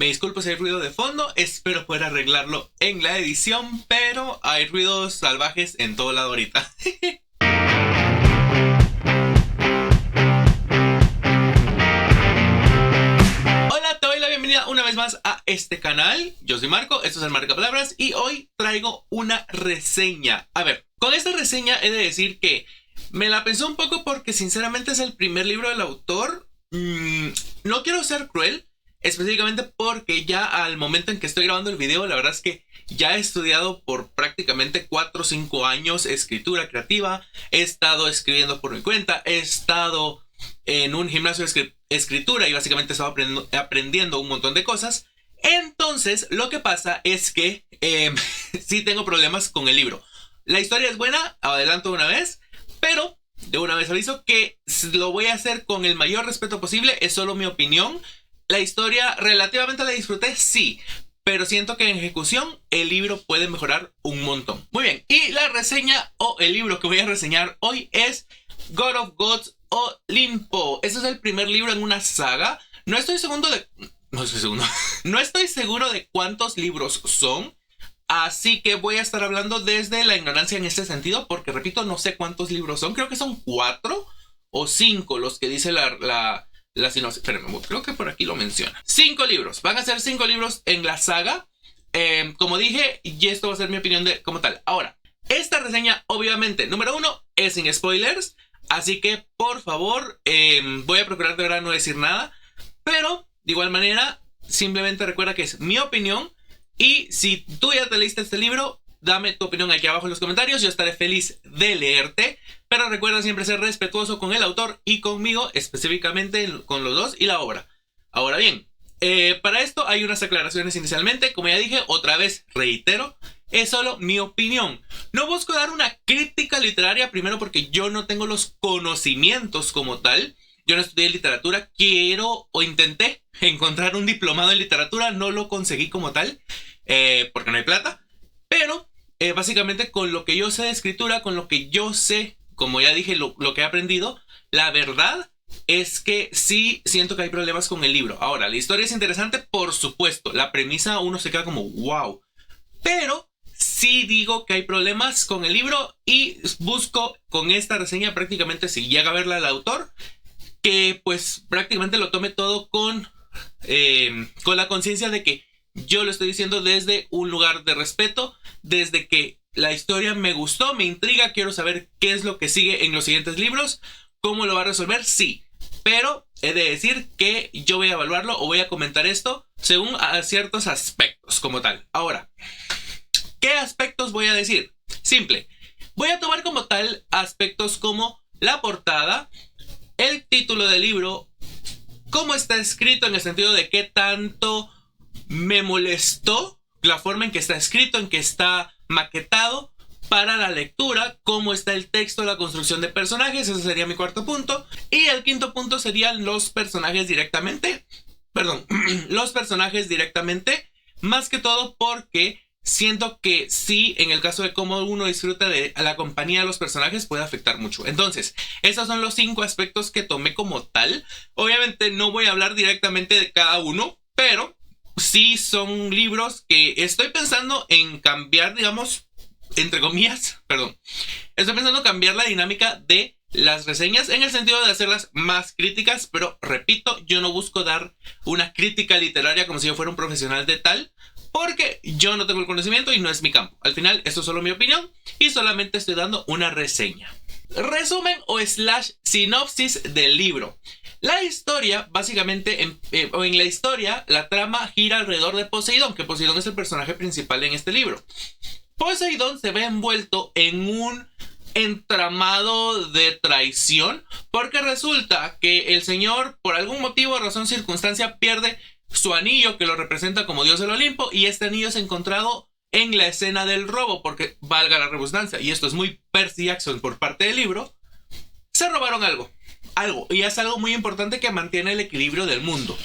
Me disculpo si hay ruido de fondo, espero poder arreglarlo en la edición, pero hay ruidos salvajes en todo lado ahorita. Hola, te doy la bienvenida una vez más a este canal. Yo soy Marco, esto es el Marcapalabras y hoy traigo una reseña. A ver, con esta reseña he de decir que me la pensé un poco porque sinceramente es el primer libro del autor. No quiero ser cruel, específicamente porque ya al momento en que estoy grabando el video, la verdad es que ya he estudiado por prácticamente 4 o 5 años escritura creativa. He estado escribiendo por mi cuenta, he estado en un gimnasio de escritura y básicamente he estado aprendiendo un montón de cosas. Entonces lo que pasa es que sí tengo problemas con el libro. La historia es buena, adelanto de una vez, pero de una vez aviso que lo voy a hacer con el mayor respeto posible. Es solo mi opinión. La historia relativamente la disfruté, sí, pero siento que en ejecución el libro puede mejorar un montón. Muy bien, y la reseña o el libro que voy a reseñar hoy es God of Gods Olimpo. Este es el primer libro en una saga. No estoy seguro de cuántos libros son. Así que voy a estar hablando desde la ignorancia en este sentido, porque repito, no sé cuántos libros son. Creo que son 4 o 5 los que dice la sinopsis. Espérenme, creo que por aquí lo menciona. 5 libros. Van a ser 5 libros en la saga. Como dije, y esto va a ser mi opinión de como tal. Ahora, esta reseña, obviamente, número 1, es sin spoilers. Así que, por favor, voy a procurar de verdad no decir nada. Pero, de igual manera, simplemente recuerda que es mi opinión. Y si tú ya te leíste este libro, dame tu opinión aquí abajo en los comentarios. Yo estaré feliz de leerte. Pero recuerda siempre ser respetuoso con el autor y conmigo, específicamente con los dos y la obra. Ahora bien, para esto hay unas aclaraciones inicialmente. Como ya dije, otra vez reitero, es solo mi opinión. No busco dar una crítica literaria, primero porque yo no tengo los conocimientos como tal. Yo no estudié literatura, quiero o intenté encontrar un diplomado en literatura, no lo conseguí como tal, porque no hay plata. Pero básicamente con lo que yo sé de escritura, con lo que yo sé, como ya dije, lo que he aprendido, la verdad es que sí siento que hay problemas con el libro. Ahora, la historia es interesante, por supuesto. La premisa uno se queda como wow. Pero sí digo que hay problemas con el libro y busco con esta reseña prácticamente, si llega a verla el autor, que pues prácticamente lo tome todo con la conciencia de que yo lo estoy diciendo desde un lugar de respeto, desde que la historia me gustó, me intriga, quiero saber qué es lo que sigue en los siguientes libros, cómo lo va a resolver, sí. Pero he de decir que yo voy a evaluarlo o voy a comentar esto según a ciertos aspectos como tal. Ahora, ¿qué aspectos voy a decir? Simple. Voy a tomar como tal aspectos como la portada, el título del libro, cómo está escrito en el sentido de qué tanto me molestó la forma en que está escrito, en que está maquetado para la lectura, cómo está el texto, la construcción de personajes. Ese sería mi cuarto punto. Y el quinto punto serían los personajes directamente. Los personajes directamente. Más que todo porque siento que sí, en el caso de cómo uno disfruta de la compañía de los personajes, puede afectar mucho. Entonces, esos son los 5 aspectos que tomé como tal. Obviamente no voy a hablar directamente de cada uno, pero sí son libros que estoy pensando en cambiar, digamos, entre comillas, estoy pensando en cambiar la dinámica de las reseñas en el sentido de hacerlas más críticas, pero repito, yo no busco dar una crítica literaria como si yo fuera un profesional de tal, porque yo no tengo el conocimiento y no es mi campo. Al final, esto es solo mi opinión y solamente estoy dando una reseña. Resumen o sinopsis del libro. La historia, básicamente, en la historia, la trama gira alrededor de Poseidón, que Poseidón es el personaje principal en este libro. Poseidón se ve envuelto en un entramado de traición, porque resulta que el señor, por algún motivo, razón, circunstancia, pierde su anillo que lo representa como dios del Olimpo, y este anillo es encontrado en la escena del robo, porque valga la redundancia, y esto es muy Percy Jackson por parte del libro, se robaron algo, y es algo muy importante que mantiene el equilibrio del mundo.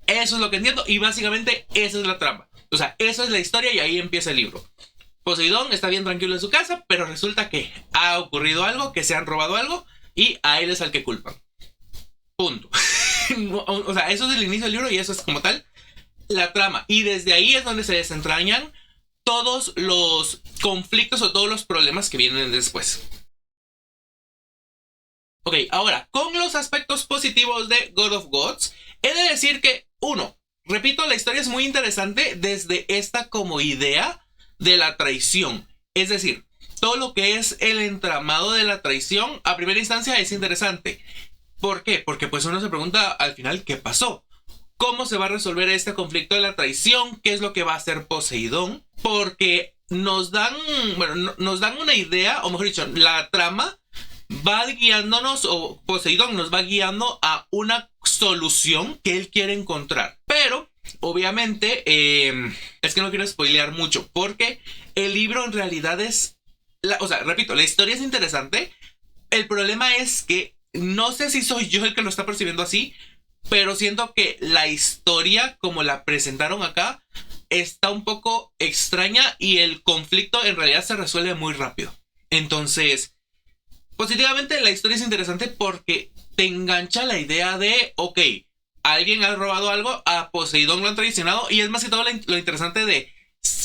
Eso es lo que entiendo, y básicamente esa es la trama. O sea, esa es la historia y ahí empieza el libro. Poseidón está bien tranquilo en su casa, pero resulta que ha ocurrido algo, que se han robado algo, y a él es al que culpan. Punto. O sea, eso es el inicio del libro y eso es como tal la trama. Y desde ahí es donde se desentrañan todos los conflictos o todos los problemas que vienen después. Ok, ahora, con los aspectos positivos de God of Gods, he de decir que, uno, repito, la historia es muy interesante desde esta como idea de la traición. Es decir, todo lo que es el entramado de la traición, a primera instancia es interesante. ¿Por qué? Porque pues uno se pregunta al final, ¿qué pasó? ¿Cómo se va a resolver este conflicto de la traición? ¿Qué es lo que va a hacer Poseidón? Porque nos dan, bueno, nos dan una idea, o mejor dicho, la trama va guiándonos, o Poseidón nos va guiando a una solución que él quiere encontrar. Pero, obviamente, es que no quiero spoilear mucho, porque el libro en realidad es, o sea, repito, la historia es interesante. El problema es que no sé si soy yo el que lo está percibiendo así, pero siento que la historia, como la presentaron acá, está un poco extraña y el conflicto en realidad se resuelve muy rápido. Entonces, positivamente la historia es interesante porque te engancha la idea de, ok, alguien ha robado algo, a Poseidón lo han traicionado, y es más que todo lo interesante de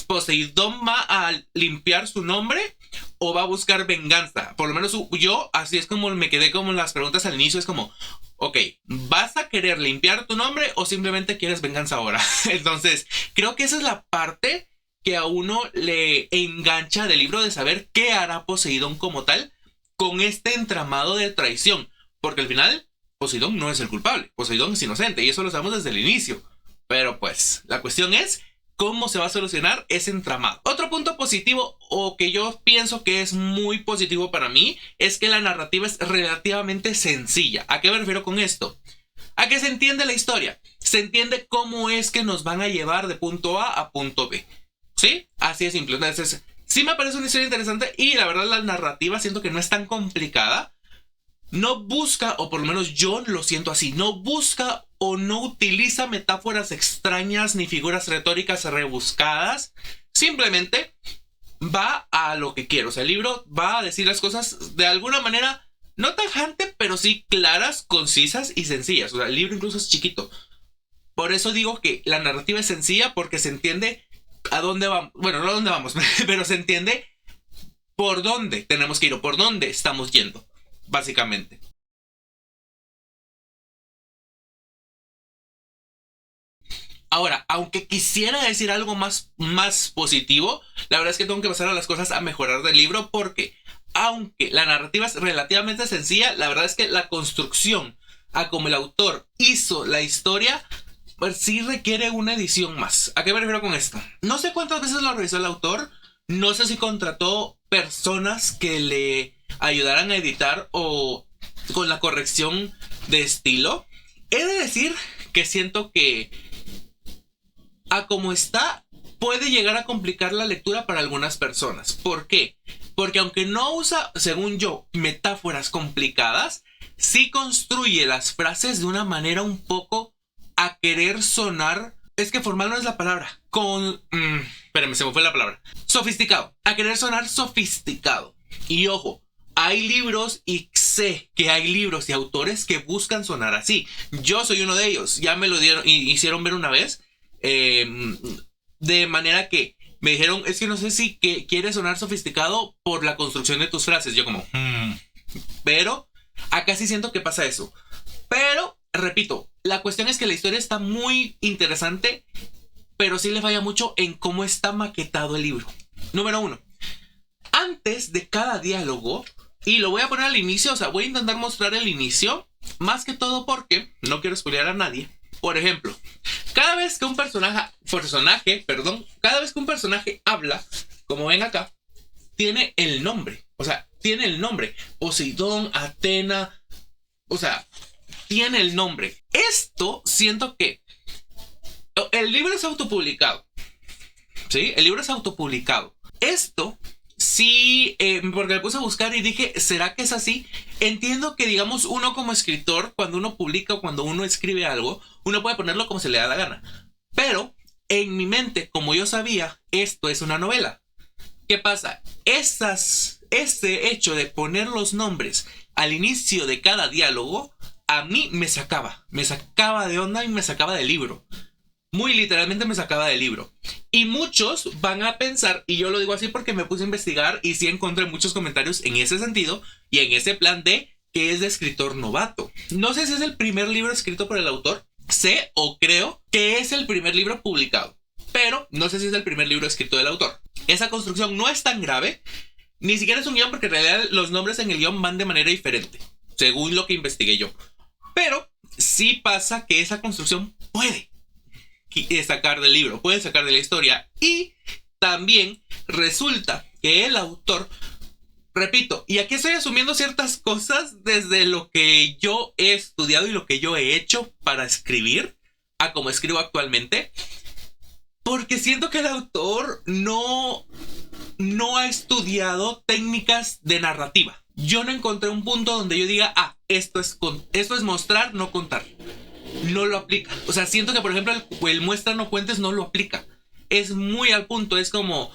Poseidón va a limpiar su nombre o va a buscar venganza. Por lo menos yo, así es como me quedé como en las preguntas al inicio, es como, ok, ¿vas a querer limpiar tu nombre o simplemente quieres venganza ahora? Entonces, creo que esa es la parte que a uno le engancha del libro, de saber qué hará Poseidón como tal con este entramado de traición. Porque al final, Poseidón no es el culpable, Poseidón es inocente y eso lo sabemos desde el inicio. Pero pues, la cuestión es cómo se va a solucionar ese entramado. Otro punto positivo, o que yo pienso que es muy positivo para mí, es que la narrativa es relativamente sencilla. ¿A qué me refiero con esto? A que se entiende la historia, se entiende cómo es que nos van a llevar de punto A a punto B. ¿Sí? Así de simple. Entonces, sí me parece una historia interesante y la verdad la narrativa siento que no es tan complicada. No busca, o por lo menos yo lo siento así, no busca o no utiliza metáforas extrañas ni figuras retóricas rebuscadas. Simplemente va a lo que quiere. O sea, el libro va a decir las cosas de alguna manera no tajante, pero sí claras, concisas y sencillas. O sea, el libro incluso es chiquito. Por eso digo que la narrativa es sencilla, porque se entiende a dónde vamos. Bueno, no a dónde vamos, pero se entiende por dónde tenemos que ir o por dónde estamos yendo, básicamente. Ahora, aunque quisiera decir algo más positivo, la verdad es que tengo que pasar a las cosas a mejorar del libro, porque aunque la narrativa es relativamente sencilla, la verdad es que la construcción a como el autor hizo la historia, pues sí requiere una edición más. ¿A qué me refiero con esto? No sé cuántas veces lo revisó el autor, no sé si contrató personas que le ayudaran a editar o con la corrección de estilo. He de decir que siento que a como está puede llegar a complicar la lectura para algunas personas. ¿Por qué? Porque aunque no usa, según yo, metáforas complicadas, sí construye las frases de una manera un poco a querer sonar. Es que formal no es la palabra. Espérenme, se me fue la palabra. Sofisticado. A querer sonar sofisticado. Y ojo, hay libros y sé que hay libros y autores que buscan sonar así. Yo soy uno de ellos. Ya me lo dieron, hicieron ver una vez. De manera que me dijeron, es que no sé si que quieres sonar sofisticado por la construcción de tus frases. Yo como, pero acá sí siento que pasa eso. Pero, repito, la cuestión es que la historia está muy interesante, pero sí le falla mucho en cómo está maquetado el libro. Número 1. Antes de cada diálogo, y lo voy a poner al inicio, o sea, voy a intentar mostrar el inicio, más que todo porque no quiero spoilear a nadie. Por ejemplo, cada vez que un personaje habla, como ven acá, tiene el nombre. O sea, tiene el nombre. Poseidón, Atena. O sea, tiene el nombre. Esto siento que el libro es autopublicado. ¿Sí? El libro es autopublicado. Esto sí, porque me puse a buscar y dije, ¿será que es así? Entiendo que, digamos, uno como escritor, cuando uno publica o cuando uno escribe algo, uno puede ponerlo como se le da la gana. Pero en mi mente, como yo sabía, esto es una novela. ¿Qué pasa? Este hecho de poner los nombres al inicio de cada diálogo, a mí me sacaba de onda y me sacaba del libro. muy literalmente me sacaba del libro. Y muchos van a pensar, y yo lo digo así porque me puse a investigar y sí encontré muchos comentarios en ese sentido y en ese plan de que es de escritor novato. No sé si es el primer libro escrito por el autor, sé o creo que es el primer libro publicado, pero no sé si es el primer libro escrito del autor. Esa construcción no es tan grave, ni siquiera es un guión porque en realidad los nombres en el guión van de manera diferente, según lo que investigué yo. Pero sí pasa que esa construcción puede sacar del libro, puede sacar de la historia. Y también resulta que el autor, repito, y aquí estoy asumiendo ciertas cosas desde lo que yo he estudiado y lo que yo he hecho para escribir a como escribo actualmente, porque siento que el autor no ha estudiado técnicas de narrativa. Yo no encontré un punto donde yo diga, esto es mostrar, no contar. No lo aplica. O sea, siento que, por ejemplo, el muestra no cuentes no lo aplica. Es muy al punto. Es como,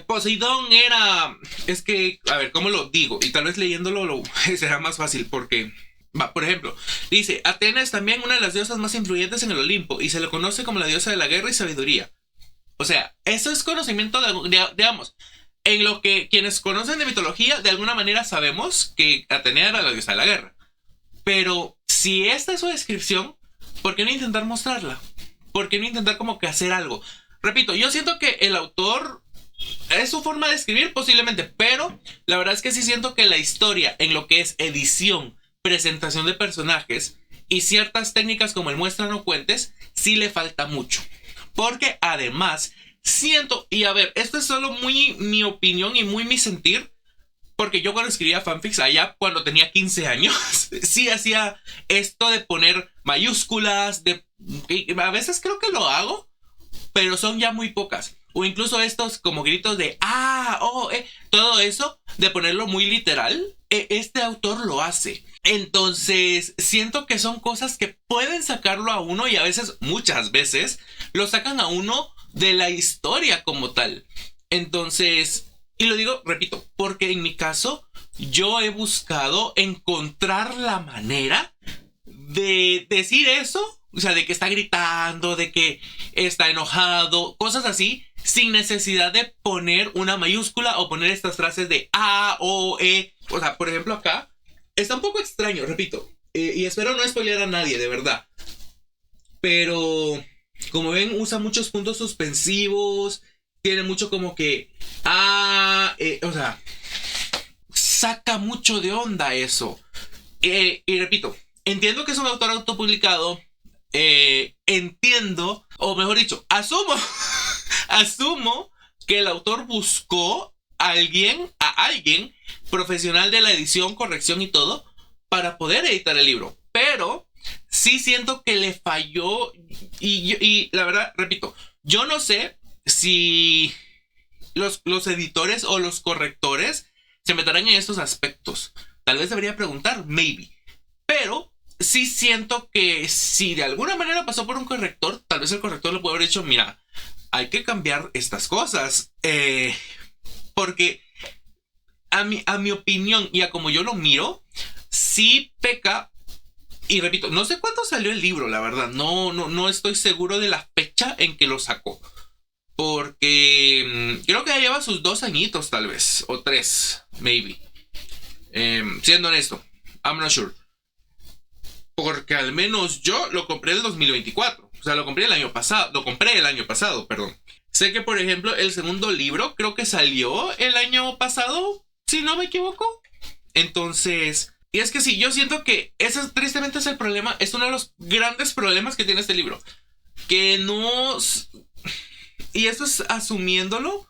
Poseidón era... Es que, a ver, ¿cómo lo digo? Y tal vez leyéndolo será más fácil porque... por ejemplo, dice, Atena es también una de las diosas más influyentes en el Olimpo y se le conoce como la diosa de la guerra y sabiduría. O sea, eso es conocimiento, digamos, en lo que quienes conocen de mitología, de alguna manera sabemos que Atenea era la diosa de la guerra. Pero si esta es su descripción, ¿por qué no intentar mostrarla? ¿Por qué no intentar como que hacer algo? Repito, yo siento que el autor es su forma de escribir posiblemente, pero la verdad es que sí siento que la historia en lo que es edición, presentación de personajes y ciertas técnicas como el muestra no cuentes, sí le falta mucho. Porque además siento, y a ver, esto es solo muy mi opinión y muy mi sentir, porque yo cuando escribía fanfics allá cuando tenía 15 años, sí hacía esto de poner mayúsculas, a veces creo que lo hago, pero son ya muy pocas. O incluso estos como gritos de todo eso, de ponerlo muy literal, este autor lo hace. Entonces, siento que son cosas que pueden sacarlo a uno y a veces, muchas veces, lo sacan a uno de la historia como tal. Entonces... Y lo digo, repito, porque en mi caso yo he buscado encontrar la manera de decir eso, o sea, de que está gritando, de que está enojado, cosas así, sin necesidad de poner una mayúscula o poner estas frases de A, O, E. O sea, por ejemplo acá, está un poco extraño, repito, y espero no spoilear a nadie, de verdad. Pero, como ven, usa muchos puntos suspensivos. Tiene mucho como que... o sea... Saca mucho de onda eso. Y repito, entiendo que es un autor autopublicado. Entiendo, o mejor dicho, asumo... asumo que el autor buscó a alguien profesional de la edición, corrección y todo, para poder editar el libro. Pero sí siento que le falló. Y la verdad, repito, yo no sé si los editores o los correctores se meterán en estos aspectos. Tal vez debería preguntar, maybe. Pero sí siento que si de alguna manera pasó por un corrector, tal vez el corrector le puede haber dicho, mira, hay que cambiar estas cosas. Porque a mi opinión y a como yo lo miro, sí peca. Y repito, no sé cuándo salió el libro, la verdad. No estoy seguro de la fecha en que lo sacó. Porque creo que ya lleva sus 2 añitos tal vez. O 3, maybe. Siendo honesto, I'm not sure. Porque al menos yo lo compré en el 2024. O sea, lo compré el año pasado, perdón. Sé que, por ejemplo, el segundo libro creo que salió el año pasado, si no me equivoco. Entonces... Y es que sí, yo siento que ese tristemente es el problema. Es uno de los grandes problemas que tiene este libro. Que no... Y esto es asumiéndolo,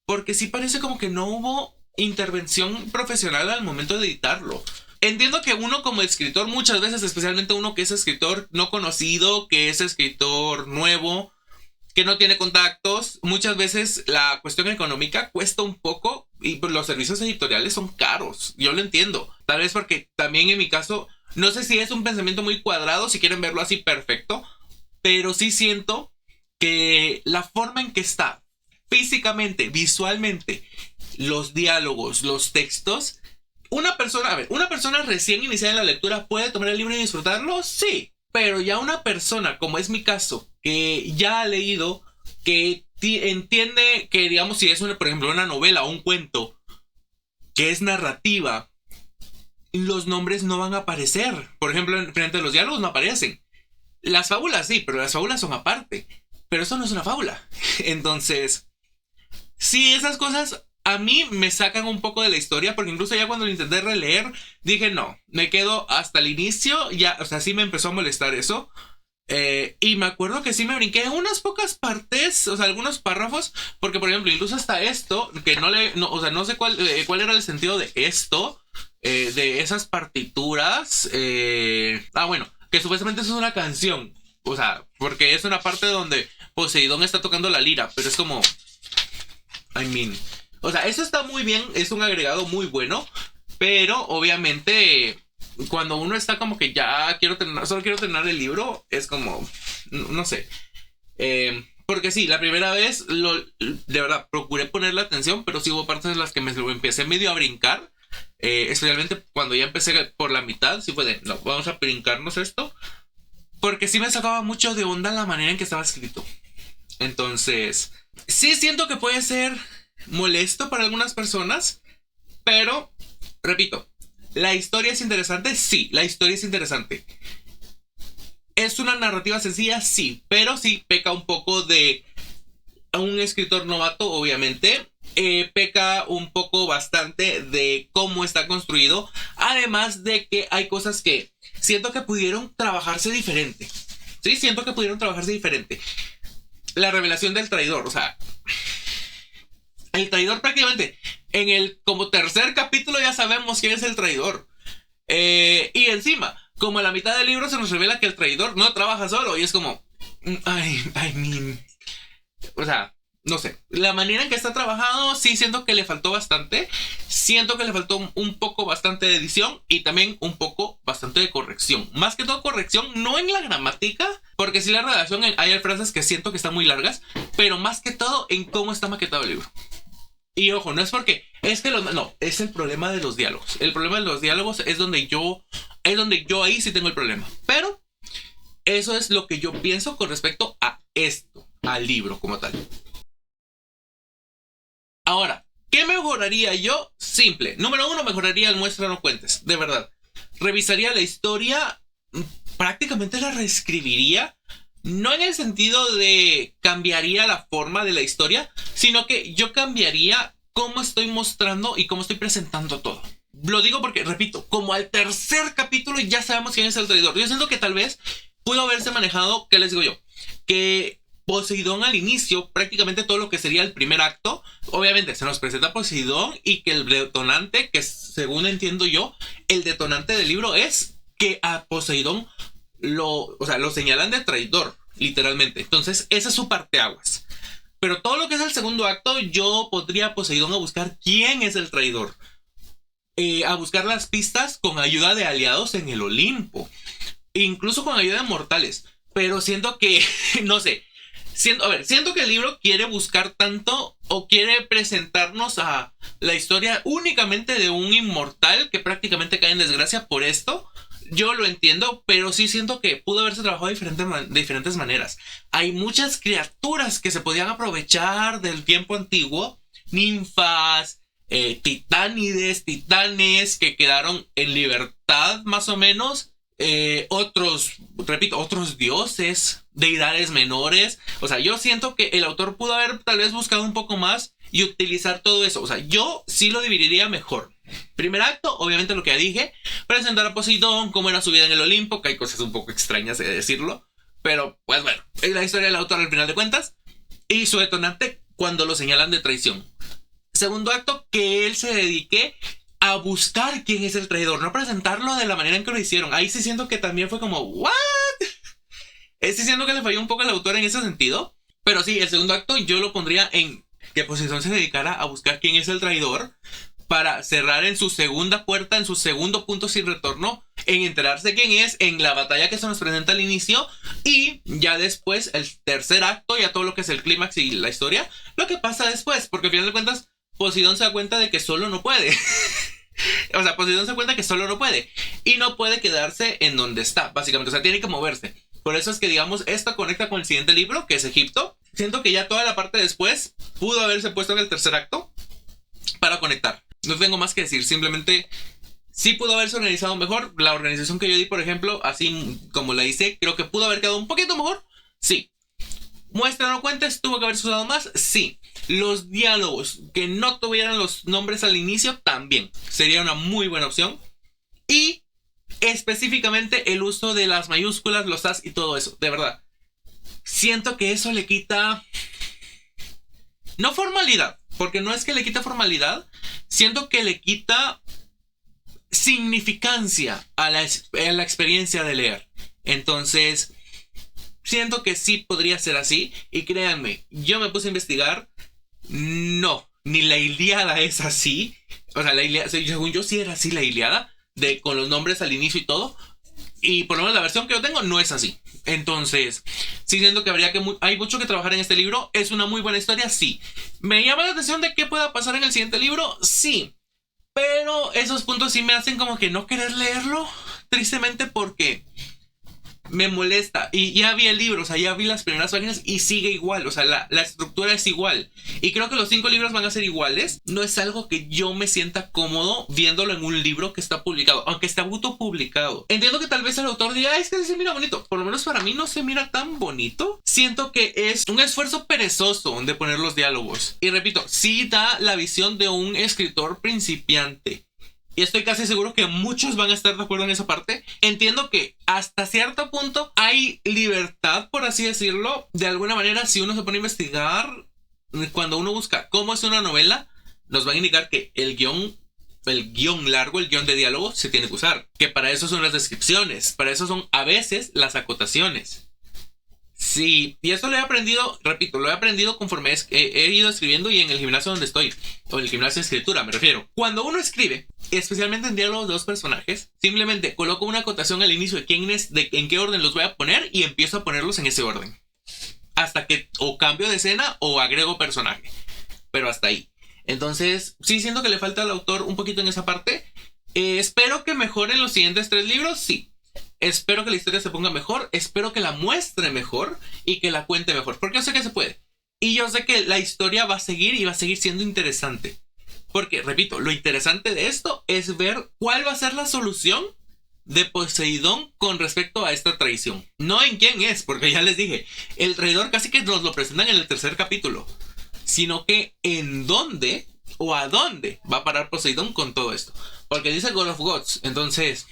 porque sí parece como que no hubo intervención profesional al momento de editarlo. Entiendo que uno como escritor, muchas veces, especialmente uno que es escritor no conocido, que es escritor nuevo, que no tiene contactos, muchas veces la cuestión económica cuesta un poco y pues los servicios editoriales son caros. Yo lo entiendo. Tal vez porque también en mi caso, no sé si es un pensamiento muy cuadrado, si quieren verlo así, perfecto, pero sí siento que la forma en que está físicamente, visualmente, los diálogos, los textos, una persona recién iniciada en la lectura puede tomar el libro y disfrutarlo, sí, pero ya una persona, como es mi caso, que ya ha leído, que entiende que, digamos, si es, por ejemplo, una novela o un cuento que es narrativa, los nombres no van a aparecer. Por ejemplo, frente a los diálogos no aparecen. Las fábulas sí, pero las fábulas son aparte. Pero eso no es una fábula. Entonces, sí, esas cosas a mí me sacan un poco de la historia, porque incluso ya cuando lo intenté releer, dije no, me quedo hasta el inicio, ya, o sea, sí me empezó a molestar eso. Y me acuerdo que sí me brinqué unas pocas partes, o sea, algunos párrafos, porque por ejemplo, incluso hasta esto, que o sea, no sé cuál era el sentido de esto, de esas partituras. Bueno, que supuestamente eso es una canción, o sea, porque es una parte donde Poseidón está tocando la lira, pero es como, o sea, eso está muy bien, es un agregado muy bueno, pero obviamente cuando uno está como que ya solo quiero terminar el libro, es como, no sé. Porque sí, la primera vez, de verdad, procuré ponerle atención, pero sí hubo partes en las que me lo empecé medio a brincar. Especialmente cuando ya empecé por la mitad, sí fue de, no, vamos a brincarnos esto. Porque sí me sacaba mucho de onda la manera en que estaba escrito. Entonces, sí siento que puede ser molesto para algunas personas, pero, repito, ¿la historia es interesante? Sí, la historia es interesante. ¿Es una narrativa sencilla? Sí, pero sí peca un poco de un escritor novato, obviamente. Peca un poco bastante de cómo está construido. Además de que hay cosas que siento que pudieron trabajarse diferente. Sí, siento que pudieron trabajarse diferente. La revelación del traidor, o sea, el traidor prácticamente en el como tercer capítulo ya sabemos quién es el traidor. Y encima, como a la mitad del libro se nos revela que el traidor no trabaja solo. Y es como, o sea, no sé. La manera en que está trabajado, sí siento que le faltó bastante. Siento que le faltó un poco bastante de edición y también un poco bastante de corrección. Más que todo corrección, no en la gramática, porque sí la redacción hay frases que siento que están muy largas, pero más que todo en cómo está maquetado el libro. Y ojo, no es porque es que no, es el problema de los diálogos. El problema de los diálogos es donde yo ahí sí tengo el problema. Pero eso es lo que yo pienso con respecto a esto, al libro como tal. Ahora, ¿qué mejoraría yo? Simple. Número 1, mejoraría el muestra no cuentes, de verdad. Revisaría la historia, prácticamente la reescribiría. No en el sentido de cambiaría la forma de la historia, sino que yo cambiaría cómo estoy mostrando y cómo estoy presentando todo. Lo digo porque, repito, como al tercer capítulo ya sabemos quién es el traidor. Yo siento que tal vez pudo haberse manejado, ¿qué les digo yo? Que Poseidón al inicio, prácticamente todo lo que sería el primer acto, obviamente se nos presenta Poseidón y que el detonante, que según entiendo yo, el detonante del libro es que a Poseidón lo señalan de traidor, literalmente. Entonces, esa es su parteaguas. Pero todo lo que es el segundo acto, yo pondría a Poseidón a buscar quién es el traidor. A buscar las pistas con ayuda de aliados en el Olimpo. Incluso con ayuda de mortales. Pero siento que, no sé. Siento que el libro quiere buscar tanto o quiere presentarnos a la historia únicamente de un inmortal que prácticamente cae en desgracia por esto. Yo lo entiendo, pero sí siento que pudo haberse trabajado de diferentes maneras. Hay muchas criaturas que se podían aprovechar del tiempo antiguo. Ninfas, titánides, titanes que quedaron en libertad más o menos. Otros dioses, deidades menores. O sea, yo siento que el autor pudo haber tal vez buscado un poco más y utilizar todo eso. O sea, yo sí lo dividiría mejor. Primer acto, obviamente lo que ya dije, presentar a Poseidón, cómo era su vida en el Olimpo, que hay cosas un poco extrañas de decirlo, pero pues bueno, es la historia del autor al final de cuentas, y su detonante cuando lo señalan de traición. Segundo acto, que él se dedique a buscar quién es el traidor, no presentarlo de la manera en que lo hicieron. Ahí sí siento que también fue como, ¿what? Sí siento que le falló un poco al autor en ese sentido, pero sí, el segundo acto yo lo pondría en que Poseidón se dedicara a buscar quién es el traidor, para cerrar en su segunda puerta, en su segundo punto sin retorno, en enterarse quién es, en la batalla que se nos presenta al inicio, y ya después el tercer acto, ya todo lo que es el clímax y la historia, lo que pasa después, porque al final de cuentas Poseidón se da cuenta de que solo no puede. O sea, Poseidón se da cuenta que solo no puede, y no puede quedarse en donde está, básicamente, o sea, tiene que moverse, Por eso es que, digamos, esto conecta con el siguiente libro, que es Egipto. Siento que ya toda la parte después pudo haberse puesto en el tercer acto para conectar. No tengo más que decir, simplemente sí pudo haberse organizado mejor. La organización que yo di, por ejemplo, así como la hice, creo que pudo haber quedado un poquito mejor. Sí. Muestra no cuentes, tuvo que haberse usado más. Sí. Los diálogos que no tuvieran los nombres al inicio también sería una muy buena opción. Y específicamente el uso de las mayúsculas, los as y todo eso. De verdad, siento que eso le quita, no formalidad, porque no es que le quita formalidad, siento que le quita significancia a la experiencia de leer. Entonces siento que sí podría ser así. Y créanme, yo me puse a investigar. No, ni la Ilíada es así. O sea, la Ilíada, según yo sí era así la Ilíada, con los nombres al inicio y todo. Y por lo menos la versión que yo tengo no es así. Entonces, sí siento que hay mucho que trabajar en este libro. Es una muy buena historia, sí. ¿Me llama la atención de qué pueda pasar en el siguiente libro? Sí. Pero esos puntos sí me hacen como que no querer leerlo. Tristemente, porque me molesta. Y ya vi el libro, o sea, ya vi las primeras páginas y sigue igual. O sea, la estructura es igual. Y creo que los 5 libros van a ser iguales. No es algo que yo me sienta cómodo viéndolo en un libro que está publicado, aunque está autopublicado. Entiendo que tal vez el autor diga, es que se mira bonito. Por lo menos para mí no se mira tan bonito. Siento que es un esfuerzo perezoso de poner los diálogos. Y repito, sí da la visión de un escritor principiante. Y estoy casi seguro que muchos van a estar de acuerdo en esa parte. Entiendo que hasta cierto punto hay libertad, por así decirlo. De alguna manera, si uno se pone a investigar, cuando uno busca cómo es una novela, nos van a indicar que el guión largo, el guión de diálogo, se tiene que usar. Que para eso son las descripciones. Para eso son a veces las acotaciones. Sí, y esto lo he aprendido, repito, lo he aprendido conforme he ido escribiendo y en el gimnasio donde estoy, o en el gimnasio de escritura, me refiero. Cuando uno escribe, especialmente en diálogos de dos personajes, simplemente coloco una acotación al inicio de quién es, de en qué orden los voy a poner y empiezo a ponerlos en ese orden. Hasta que o cambio de escena o agrego personaje. Pero hasta ahí. Entonces, sí siento que le falta al autor un poquito en esa parte. Espero que mejoren los siguientes 3 libros, sí. Espero que la historia se ponga mejor. Espero que la muestre mejor y que la cuente mejor. Porque yo sé que se puede. Y yo sé que la historia va a seguir y va a seguir siendo interesante. Porque, repito, lo interesante de esto es ver cuál va a ser la solución de Poseidón con respecto a esta traición. No en quién es, porque ya les dije, el traidor casi que nos lo presentan en el tercer capítulo. Sino que en dónde o a dónde va a parar Poseidón con todo esto. Porque dice God of Gods. Entonces,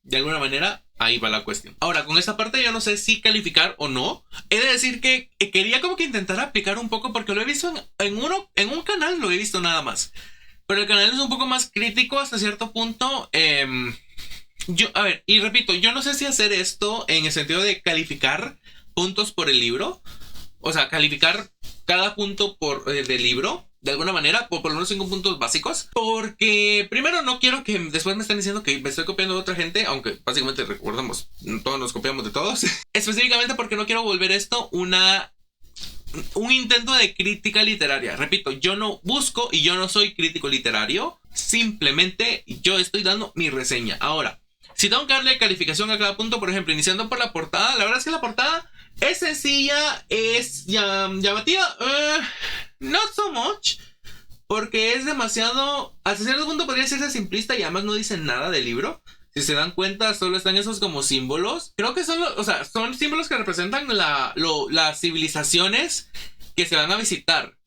de alguna manera, ahí va la cuestión. Ahora, con esta parte yo no sé si calificar o no. He de decir que quería como que intentar aplicar un poco, porque lo he visto en un canal, lo he visto nada más. Pero el canal es un poco más crítico hasta cierto punto. A ver, y repito, yo no sé si hacer esto en el sentido de calificar puntos por el libro. O sea, calificar cada punto del libro de alguna manera, por lo menos 5 puntos básicos. Porque primero no quiero que después me estén diciendo que me estoy copiando de otra gente, aunque básicamente recordamos, todos nos copiamos de todos. Específicamente porque no quiero volver esto un intento de crítica literaria. Repito, yo no busco y yo no soy crítico literario. Simplemente yo estoy dando mi reseña. Ahora, si tengo que darle calificación a cada punto, por ejemplo, iniciando por la portada, la verdad es que la portada es sencilla, es llamativa, not so much, porque es demasiado, hasta cierto punto podría ser simplista y además no dice nada del libro. Si se dan cuenta, solo están esos como símbolos. Creo que son símbolos que representan las civilizaciones que se van a visitar.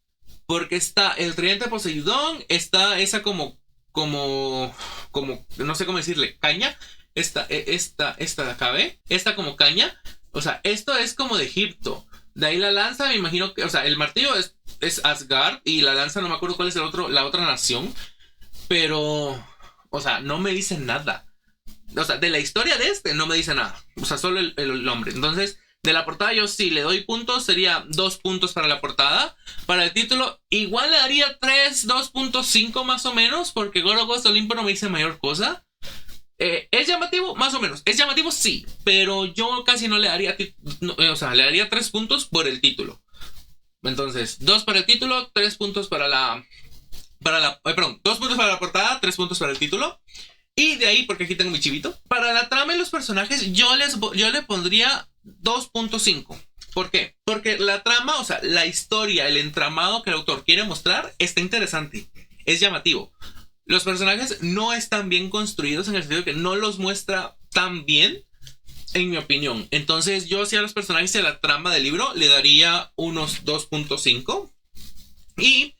Porque está el tridente de Poseidón, está esa como, no sé cómo decirle, caña. Esta de acá, ¿ve? Esta como caña. O sea, esto es como de Egipto. De ahí la lanza, me imagino que, o sea, el martillo es Asgard y la lanza no me acuerdo cuál es la otra nación. Pero, o sea, no me dice nada. O sea, de la historia de no me dice nada. O sea, solo el hombre. Entonces, de la portada yo sí le doy puntos. Sería 2 puntos para la portada. Para el título, igual le daría 2.5 más o menos. Porque God of Ghosts Olimpo no me dice mayor cosa. ¿Es llamativo? Más o menos. ¿Es llamativo? Sí. Pero yo casi no le daría... o sea, le daría 3 puntos por el título. Entonces, 2 para el título, 3 puntos para la... perdón, 2 puntos para la portada, 3 puntos para el título. Y de ahí, porque aquí tengo mi chivito, para la trama y los personajes yo le pondría 2.5. ¿Por qué? Porque la trama, o sea, la historia, el entramado que el autor quiere mostrar está interesante, es llamativo. Los personajes no están bien construidos en el sentido de que no los muestra tan bien, en mi opinión. Entonces yo sí a los personajes y a la trama del libro le daría unos 2.5. Y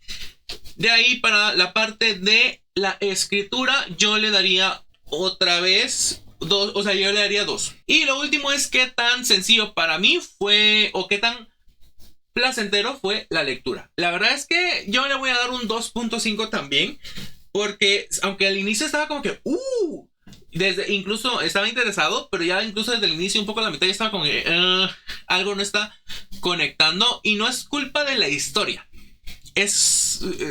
de ahí para la parte de la escritura yo le daría otra vez 2, o sea, yo le daría 2. Y lo último es qué tan sencillo para mí fue, o qué tan placentero fue la lectura. La verdad es que yo le voy a dar un 2.5 también, porque aunque al inicio estaba como que desde incluso estaba interesado, pero ya incluso desde el inicio un poco a la mitad ya estaba como que algo no está conectando, y no es culpa de la historia.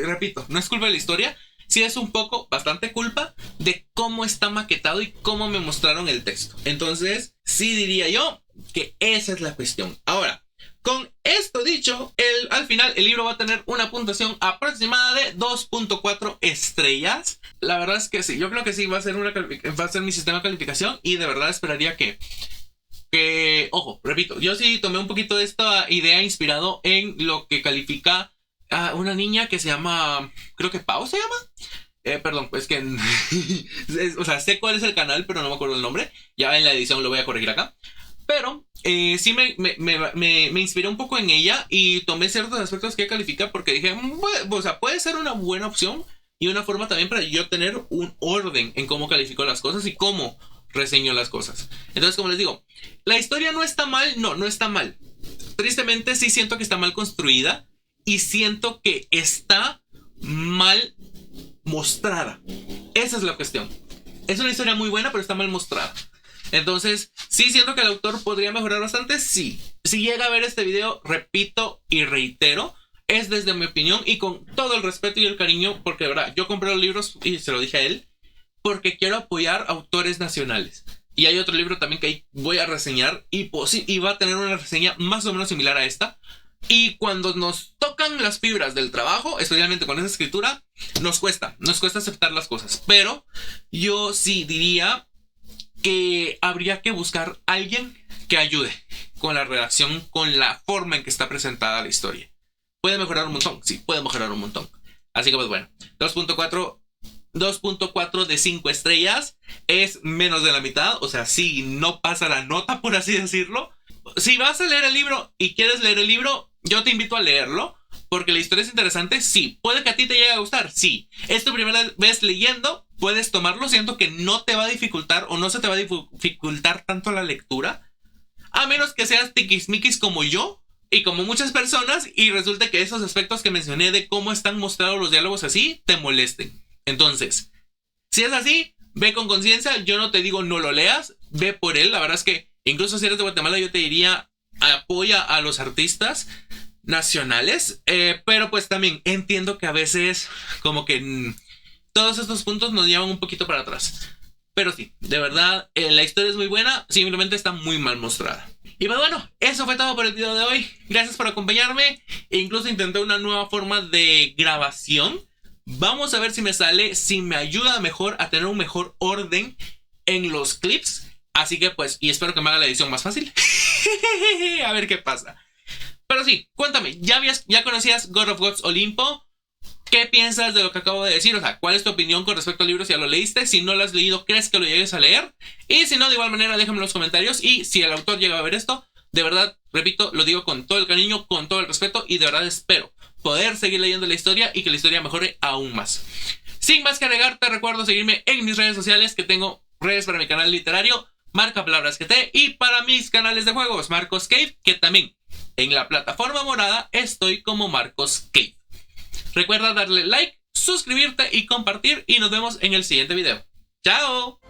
Repito, no es culpa de la historia. Sí es un poco, bastante culpa de cómo está maquetado y cómo me mostraron el texto. Entonces, sí diría yo que esa es la cuestión. Ahora, con esto dicho, al final el libro va a tener una puntuación aproximada de 2.4 estrellas. La verdad es que sí, yo creo que sí va a ser mi sistema de calificación, y de verdad esperaría que ojo, repito, yo sí tomé un poquito de esta idea inspirado en lo que califica a una niña que se llama, creo que Pau se llama. Perdón, pues que o sea, sé cuál es el canal, pero no me acuerdo el nombre. Ya en la edición lo voy a corregir acá. Pero sí me inspiré un poco en ella y tomé ciertos aspectos que califica, porque dije, o sea, puede ser una buena opción y una forma también para yo tener un orden en cómo califico las cosas y cómo reseño las cosas. Entonces, como les digo, la historia no está mal, no está mal. Tristemente sí siento que está mal construida y siento que está mal mostrada. Esa es la cuestión. Es una historia muy buena, pero está mal mostrada. Entonces, sí siento que el autor podría mejorar bastante, sí. Si llega a ver este video, repito y reitero, es desde mi opinión y con todo el respeto y el cariño, porque de verdad, yo compré los libros y se lo dije a él, porque quiero apoyar autores nacionales. Y hay otro libro también que ahí voy a reseñar y va a tener una reseña más o menos similar a esta. Y cuando nos tocan las fibras del trabajo, especialmente con esa escritura, nos cuesta aceptar las cosas. Pero yo sí diría que habría que buscar a alguien que ayude con la redacción, con la forma en que está presentada la historia. Puede mejorar un montón, sí, puede mejorar un montón. Así que pues bueno, 2.4 de 5 estrellas es menos de la mitad, o sea, sí, no pasa la nota, por así decirlo. Si vas a leer el libro y quieres leer el libro, yo te invito a leerlo, porque la historia es interesante, sí. Puede que a ti te llegue a gustar, sí. Es tu primera vez leyendo, puedes tomarlo, siento que no te va a dificultar o no se te va a dificultar tanto la lectura, a menos que seas tiquismiquis como yo y como muchas personas y resulta que esos aspectos que mencioné de cómo están mostrados los diálogos así te molesten. Entonces, si es así, ve con conciencia. Yo no te digo no lo leas, ve por él. La verdad es que incluso si eres de Guatemala, yo te diría apoya a los artistas nacionales, pero pues también entiendo que a veces como que todos estos puntos nos llevan un poquito para atrás. Pero sí, de verdad, la historia es muy buena, simplemente está muy mal mostrada. Y pues bueno, eso fue todo por el video de hoy. Gracias por acompañarme. E incluso intenté una nueva forma de grabación. Vamos a ver si me sale, si me ayuda mejor a tener un mejor orden en los clips. Así que pues, y espero que me haga la edición más fácil. A ver qué pasa. Pero sí, cuéntame, ¿ya conocías God of Gods Olimpo? ¿Qué piensas de lo que acabo de decir? O sea, ¿cuál es tu opinión con respecto al libro? Si ya lo leíste, si no lo has leído, ¿crees que lo llegues a leer? Y si no, de igual manera, déjame en los comentarios. Y si el autor llega a ver esto, de verdad, repito, lo digo con todo el cariño, con todo el respeto, y de verdad espero poder seguir leyendo la historia y que la historia mejore aún más. Sin más que agregar, te recuerdo seguirme en mis redes sociales, que tengo redes para mi canal literario, Marca Palabras que te, y para mis canales de juegos, Marcos Cave, que también en la plataforma morada estoy como Marcos Cave. Recuerda darle like, suscribirte y compartir, y nos vemos en el siguiente video. ¡Chao!